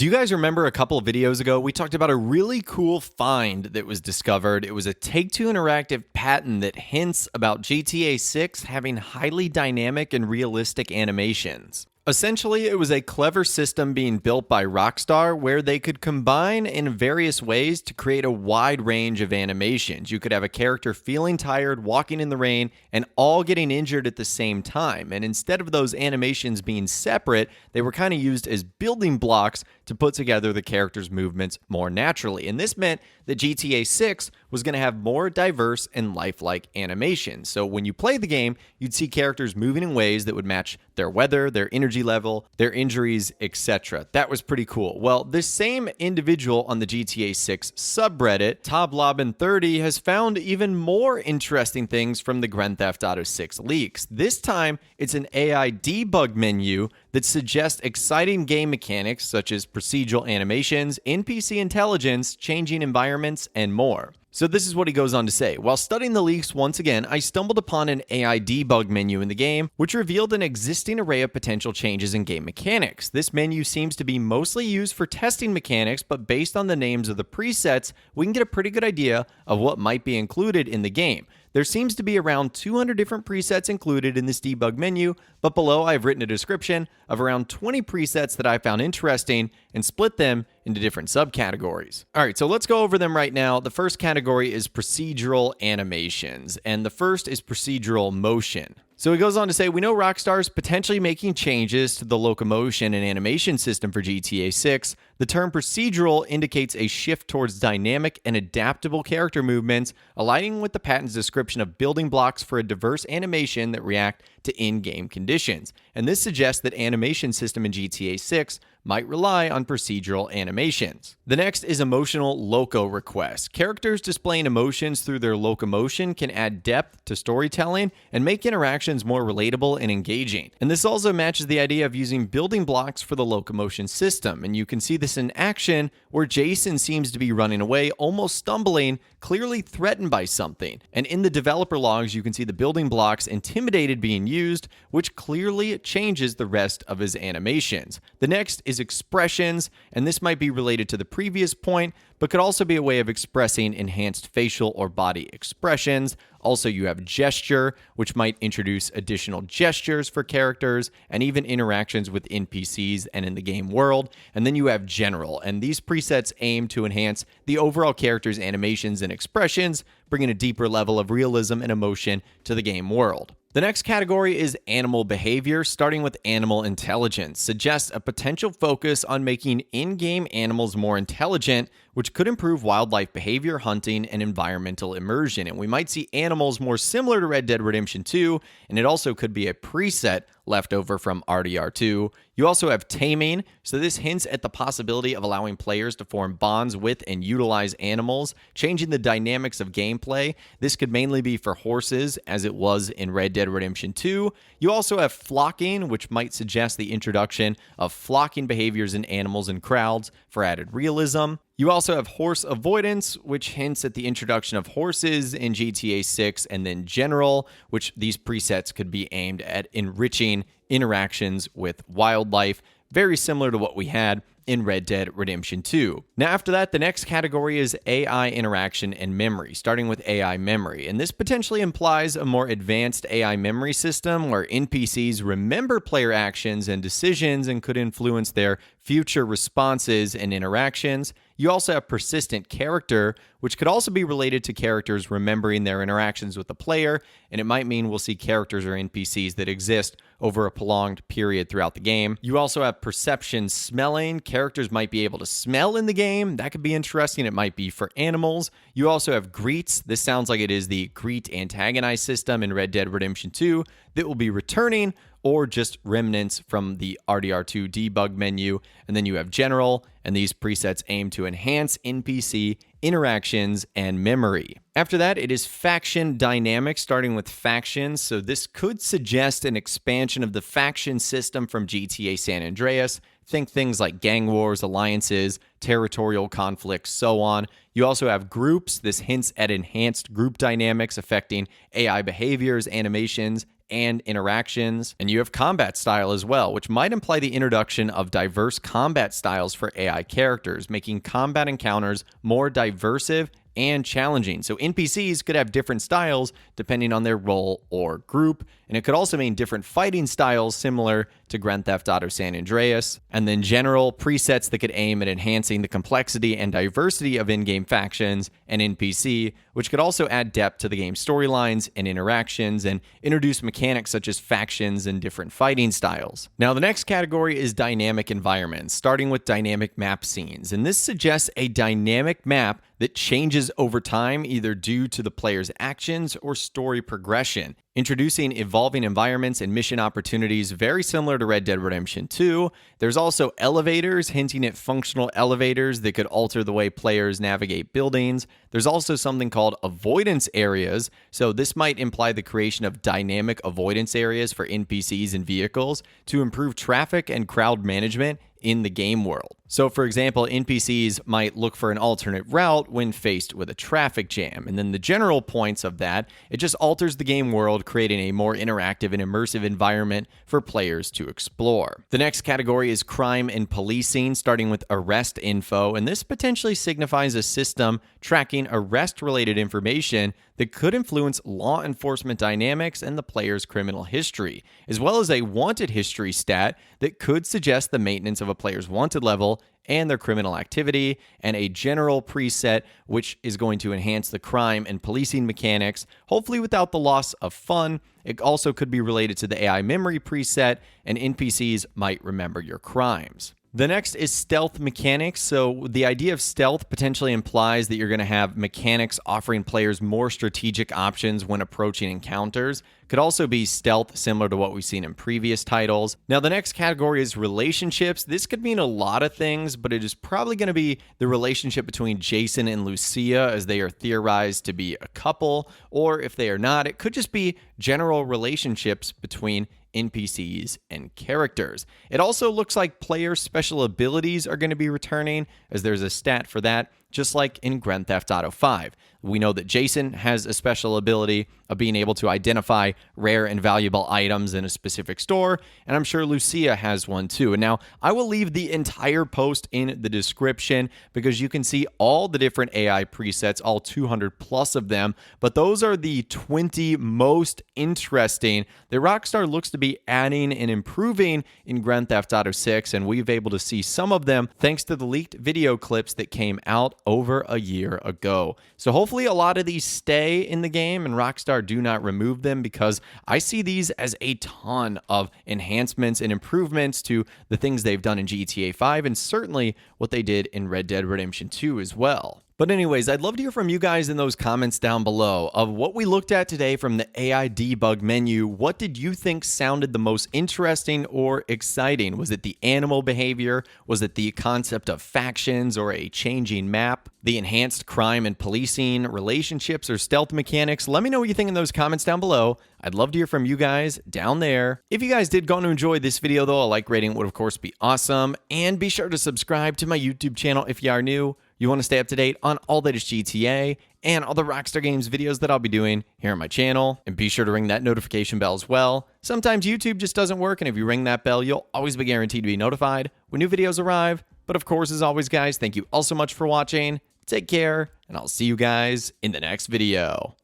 Do you guys remember a couple of videos ago, we talked about a really cool find that was discovered? It was a Take-Two Interactive patent that hints about GTA 6 having highly dynamic and realistic animations. Essentially, it was a clever system being built by Rockstar where they could combine in various ways to create a wide range of animations. You could have a character feeling tired, walking in the rain, and all getting injured at the same time. And instead of those animations being separate, they were kind of used as building blocks to put together the character's movements more naturally. And this meant that GTA 6 was going to have more diverse and lifelike animations. So when you play the game, you'd see characters moving in ways that would match their weather, their energy level, their injuries, etc. That was pretty cool. Well, this same individual on the GTA 6 subreddit, TobLobin30, has found even more interesting things from the Grand Theft Auto 6 leaks. This time, it's an AI debug menu that suggests exciting game mechanics such as procedural animations, NPC intelligence, changing environments, and more. So this is what he goes on to say. While studying the leaks once again, I stumbled upon an AI debug menu in the game, which revealed an existing array of potential changes in game mechanics. This menu seems to be mostly used for testing mechanics, but based on the names of the presets, we can get a pretty good idea of what might be included in the game. There seems to be around 200 different presets included in this debug menu, but below I've written a description of around 20 presets that I found interesting and split them into different subcategories. All right, so let's go over them right now. The first category is procedural animations, and the first is procedural motion. So he goes on to say, we know Rockstar is potentially making changes to the locomotion and animation system for GTA 6. The term procedural indicates a shift towards dynamic and adaptable character movements, aligning with the patent's description of building blocks for a diverse animation that react to in-game conditions. And this suggests that animation system in GTA 6 might rely on procedural animations. The next is emotional loco requests. Characters displaying emotions through their locomotion can add depth to storytelling and make interactions more relatable and engaging. And this also matches the idea of using building blocks for the locomotion system. And you can see this in action where Jason seems to be running away, almost stumbling, clearly threatened by something. And in the developer logs, you can see the building blocks intimidated being used, which clearly changes the rest of his animations. The next is expressions, and this might be related to the previous point, but could also be a way of expressing enhanced facial or body expressions. Also, you have gesture, which might introduce additional gestures for characters and even interactions with NPCs and in the game world. And then you have general, and these presets aim to enhance the overall character's animations and expressions, bringing a deeper level of realism and emotion to the game world. The next category is animal behavior, starting with animal intelligence. Suggests a potential focus on making in-game animals more intelligent, which could improve wildlife behavior, hunting, and environmental immersion. And we might see animals more similar to Red Dead Redemption 2, and it also could be a preset left over from RDR2. You also have taming, so this hints at the possibility of allowing players to form bonds with and utilize animals, changing the dynamics of gameplay. This could mainly be for horses, as it was in Red Dead Redemption 2. You also have flocking, which might suggest the introduction of flocking behaviors in animals and crowds for added realism. You also have horse avoidance, which hints at the introduction of horses in GTA 6, and then general, which these presets could be aimed at enriching interactions with wildlife, very similar to what we had in Red Dead Redemption 2. Now after that, the next category is AI interaction and memory, starting with AI memory. And this potentially implies a more advanced AI memory system where NPCs remember player actions and decisions and could influence their future responses and interactions. You also have persistent character, which could also be related to characters remembering their interactions with the player, and it might mean we'll see characters or NPCs that exist over a prolonged period throughout the game. You also have perception smelling. Characters might be able to smell in the game. That could be interesting. It might be for animals. You also have greets. This sounds like it is the greet antagonize system in Red Dead Redemption 2 that will be returning, or just remnants from the RDR2 debug menu. And then you have general, and these presets aim to enhance NPC interactions and memory. After that, it is faction dynamics, starting with factions. So this could suggest an expansion of the faction system from GTA San Andreas. Think things like gang wars, alliances, territorial conflicts, so on. You also have groups. This hints at enhanced group dynamics affecting AI behaviors, animations, and interactions. And you have combat style as well, which might imply the introduction of diverse combat styles for AI characters, making combat encounters more diversive and challenging. So NPCs could have different styles depending on their role or group, and it could also mean different fighting styles similar to Grand Theft Auto San Andreas, and then general presets that could aim at enhancing the complexity and diversity of in-game factions and NPC, which could also add depth to the game's storylines and interactions and introduce mechanics such as factions and different fighting styles. Now, the next category is dynamic environments, starting with dynamic map scenes, and this suggests a dynamic map that changes over time either due to the player's actions or story progression, introducing evolving environments and mission opportunities very similar to Red Dead Redemption 2. There's also elevators, hinting at functional elevators that could alter the way players navigate buildings. There's also something called avoidance areas, so this might imply the creation of dynamic avoidance areas for NPCs and vehicles to improve traffic and crowd management in the game world. So, for example, NPCs might look for an alternate route when faced with a traffic jam. And then the general points of that, it just alters the game world, creating a more interactive and immersive environment for players to explore. The next category is crime and policing, starting with arrest info. And this potentially signifies a system tracking arrest-related information that could influence law enforcement dynamics and the player's criminal history, as well as a wanted history stat that could suggest the maintenance of a player's wanted level and their criminal activity, and a general preset which is going to enhance the crime and policing mechanics, hopefully without the loss of fun. It also could be related to the AI memory preset, and NPCs might remember your crimes. The next is stealth mechanics. So the idea of stealth potentially implies that you're going to have mechanics offering players more strategic options when approaching encounters. Could also be stealth similar to what we've seen in previous titles. Now, the next category is relationships. This could mean a lot of things, but it is probably going to be the relationship between Jason and Lucia, as they are theorized to be a couple, or if they are not, it could just be general relationships between NPCs and characters. It also looks like player special abilities are going to be returning, as there's a stat for that, just like in Grand Theft Auto 5. We know that Jason has a special ability of being able to identify rare and valuable items in a specific store, and I'm sure Lucia has one too. And now, I will leave the entire post in the description because you can see all the different AI presets, all 200 plus of them, but those are the 20 most interesting that Rockstar looks to be adding and improving in Grand Theft Auto 6, and we've able to see some of them thanks to the leaked video clips that came out over a year ago. So hopefully a lot of these stay in the game and Rockstar do not remove them, because I see these as a ton of enhancements and improvements to the things they've done in GTA 5 and certainly what they did in Red Dead Redemption 2 as well. But anyways, I'd love to hear from you guys in those comments down below of what we looked at today from the AI debug menu. What did you think sounded the most interesting or exciting? Was it the animal behavior? Was it the concept of factions or a changing map? The enhanced crime and policing, relationships, or stealth mechanics? Let me know what you think in those comments down below. I'd love to hear from you guys down there. If you guys did go and enjoy this video though, a like rating would of course be awesome. And be sure to subscribe to my YouTube channel if you are new. You want to stay up to date on all that is GTA and all the Rockstar Games videos that I'll be doing here on my channel. And be sure to ring that notification bell as well. Sometimes YouTube just doesn't work, and if you ring that bell, you'll always be guaranteed to be notified when new videos arrive. But of course, as always, guys, thank you all so much for watching. Take care, and I'll see you guys in the next video.